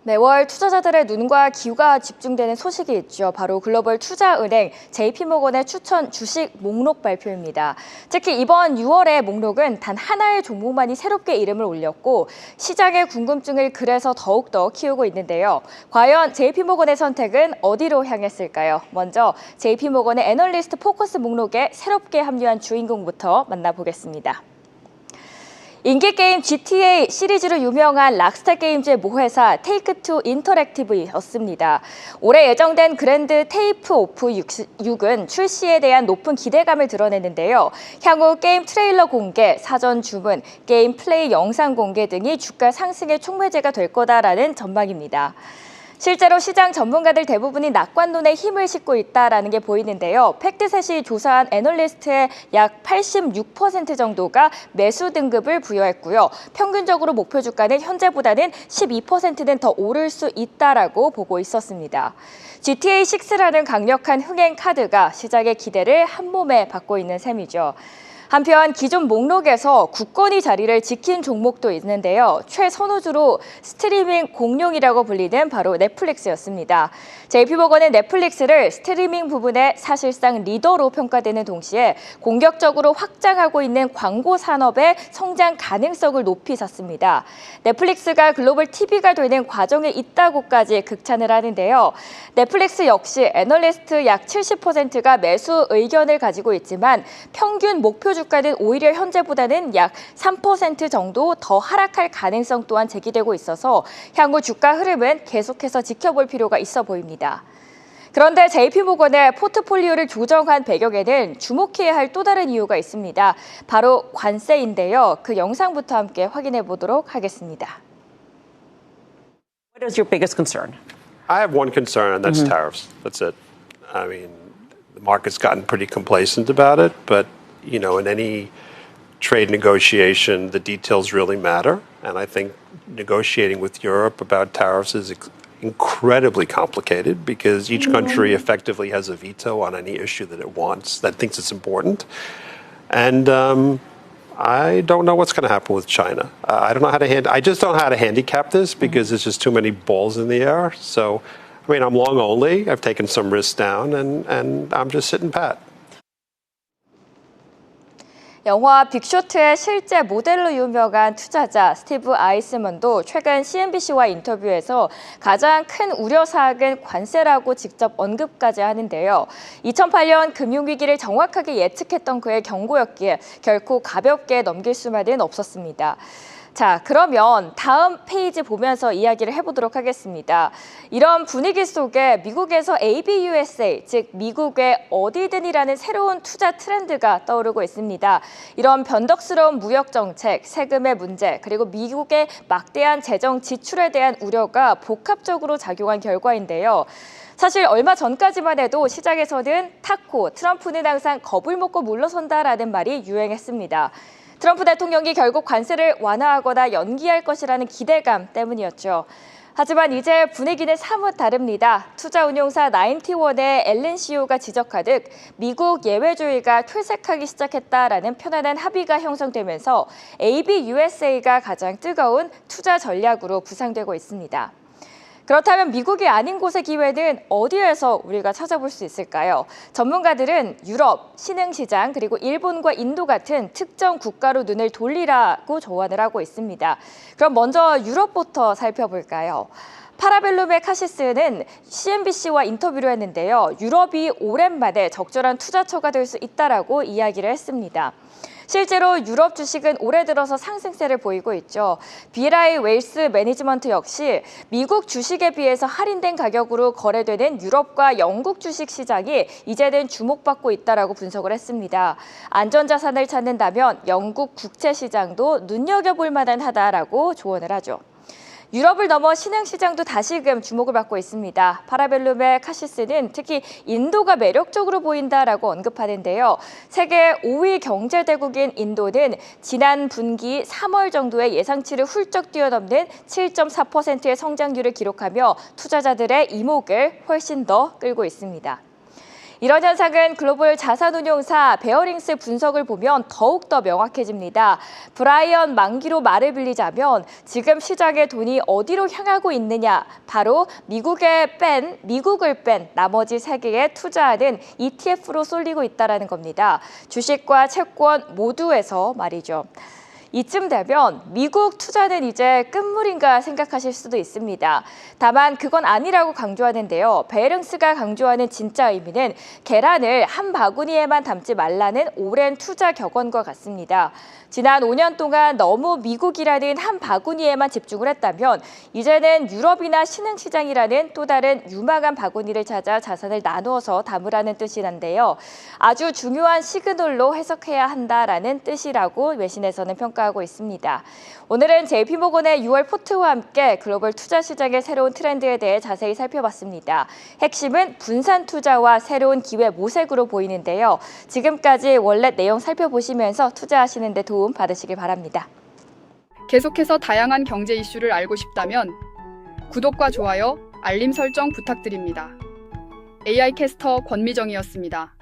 매월 투자자들의 눈과 귀가 집중되는 소식이 있죠. 바로 글로벌 투자은행 JP모건의 추천 주식 목록 발표입니다. 특히 이번 6월의 목록은 단 하나의 종목만이 새롭게 이름을 올렸고 시장의 궁금증을 그래서 더욱더 키우고 있는데요. 과연 JP모건의 선택은 어디로 향했을까요? 먼저 JP모건의 애널리스트 포커스 목록에 새롭게 합류한 주인공부터 만나보겠습니다. 인기게임 GTA 시리즈로 유명한 락스타 게임즈의 모회사 테이크투 인터랙티브였습니다. 올해 예정된 그랜드 테이프 오프 6은 출시에 대한 높은 기대감을 드러냈는데요. 향후 게임 트레일러 공개, 사전 주문, 게임 플레이 영상 공개 등이 주가 상승의 촉매제가 될 거다라는 전망입니다. 실제로 시장 전문가들 대부분이 낙관론에 힘을 싣고 있다는 게 보이는데요. 팩트셋이 조사한 애널리스트의 약 86% 정도가 매수 등급을 부여했고요. 평균적으로 목표 주가는 현재보다는 12%는 더 오를 수 있다라고 보고 있었습니다. GTA6라는 강력한 흥행 카드가 시장의 기대를 한몸에 받고 있는 셈이죠. 한편 기존 목록에서 굳건히 자리를 지킨 종목도 있는데요. 최선호주로 스트리밍 공룡이라고 불리는 바로 넷플릭스였습니다. JP모건은 넷플릭스를 스트리밍 부분의 사실상 리더로 평가되는 동시에 공격적으로 확장하고 있는 광고 산업의 성장 가능성을 높이 샀습니다. 넷플릭스가 글로벌 TV가 되는 과정에 있다고까지 극찬을 하는데요. 넷플릭스 역시 애널리스트 약 70%가 매수 의견을 가지고 있지만 평균 목표 주가는 오히려 현재보다는 약 3% 정도 더 하락할 가능성 또한 제기되고 있어서 향후 주가 흐름은 계속해서 지켜볼 필요가 있어 보입니다. 그런데 JP모건의 포트폴리오를 조정한 배경에는 주목해야 할 또 다른 이유가 있습니다. 바로 관세인데요. 그 영상부터 함께 확인해 보도록 하겠습니다. What is your biggest concern? I have one concern, and that's tariffs. That's it. I mean, the market's gotten pretty complacent about it, but you know, in any trade negotiation, the details really matter. And I think negotiating with Europe about tariffs is incredibly complicated because each country effectively has a veto on any issue that it wants, that thinks it's important. And I don't know what's going to happen with China. I don't know how to I just don't know how to handicap this because there's just too many balls in the air. So, I mean, I'm long only. I've taken some risks down, and I'm just sitting pat. 영화 빅쇼트의 실제 모델로 유명한 투자자 스티브 아이스먼도 최근 CNBC와 인터뷰에서 가장 큰 우려사항은 관세라고 직접 언급까지 하는데요. 2008년 금융위기를 정확하게 예측했던 그의 경고였기에 결코 가볍게 넘길 수만은 없었습니다. 자, 그러면 다음 페이지 보면서 이야기를 해보도록 하겠습니다. 이런 분위기 속에 미국에서 ABUSA, 즉 미국의 어디든이라는 새로운 투자 트렌드가 떠오르고 있습니다. 이런 변덕스러운 무역 정책, 세금의 문제, 그리고 미국의 막대한 재정 지출에 대한 우려가 복합적으로 작용한 결과인데요. 사실 얼마 전까지만 해도 시장에서는 타코, 트럼프는 항상 겁을 먹고 물러선다라는 말이 유행했습니다. 트럼프 대통령이 결국 관세를 완화하거나 연기할 것이라는 기대감 때문이었죠. 하지만 이제 분위기는 사뭇 다릅니다. 투자운용사 나인티원의 앨런 CEO가 지적하듯 미국 예외주의가 퇴색하기 시작했다라는 편안한 합의가 형성되면서 ABUSA가 가장 뜨거운 투자 전략으로 부상되고 있습니다. 그렇다면 미국이 아닌 곳의 기회는 어디에서 우리가 찾아볼 수 있을까요? 전문가들은 유럽, 신흥시장, 그리고 일본과 인도 같은 특정 국가로 눈을 돌리라고 조언을 하고 있습니다. 그럼 먼저 유럽부터 살펴볼까요? 파라벨룸의 카시스는 CNBC와 인터뷰를 했는데요. 유럽이 오랜만에 적절한 투자처가 될 수 있다라고 이야기를 했습니다. 실제로 유럽 주식은 올해 들어서 상승세를 보이고 있죠. BRI 웨일스 매니지먼트 역시 미국 주식에 비해서 할인된 가격으로 거래되는 유럽과 영국 주식 시장이 이제는 주목받고 있다라고 분석을 했습니다. 안전자산을 찾는다면 영국 국채 시장도 눈여겨볼 만하다라고 조언을 하죠. 유럽을 넘어 신흥시장도 다시금 주목을 받고 있습니다. 파라벨룸의 카시스는 특히 인도가 매력적으로 보인다라고 언급하는데요. 세계 5위 경제대국인 인도는 지난 분기 3월 정도의 예상치를 훌쩍 뛰어넘는 7.4%의 성장률을 기록하며 투자자들의 이목을 훨씬 더 끌고 있습니다. 이런 현상은 글로벌 자산운용사 베어링스 분석을 보면 더욱더 명확해집니다. 브라이언 만기로 말을 빌리자면 지금 시장의 돈이 어디로 향하고 있느냐, 바로 미국을 뺀 나머지 세계에 투자하는 ETF로 쏠리고 있다는 겁니다. 주식과 채권 모두에서 말이죠. 이쯤 되면 미국 투자는 이제 끝물인가 생각하실 수도 있습니다. 다만 그건 아니라고 강조하는데요. 베어링스가 강조하는 진짜 의미는 계란을 한 바구니에만 담지 말라는 오랜 투자 격언과 같습니다. 지난 5년 동안 너무 미국이라는 한 바구니에만 집중을 했다면 이제는 유럽이나 신흥시장이라는 또 다른 유망한 바구니를 찾아 자산을 나누어서 담으라는 뜻이란데요. 아주 중요한 시그널로 해석해야 한다라는 뜻이라고 외신에서는 평가하고 있습니다. 오늘은 JP모건의 6월 포트와 함께 글로벌 투자 시장의 새로운 트렌드에 대해 자세히 살펴봤습니다. 핵심은 분산 투자와 새로운 기회 모색으로 보이는데요. 지금까지 원래 내용 살펴보시면서 투자하시는 데 도움 받으시길 바랍니다. 계속해서 다양한 경제 이슈를 알고 싶다면 구독과 좋아요, 알림 설정 부탁드립니다. AI 캐스터 권미정이었습니다.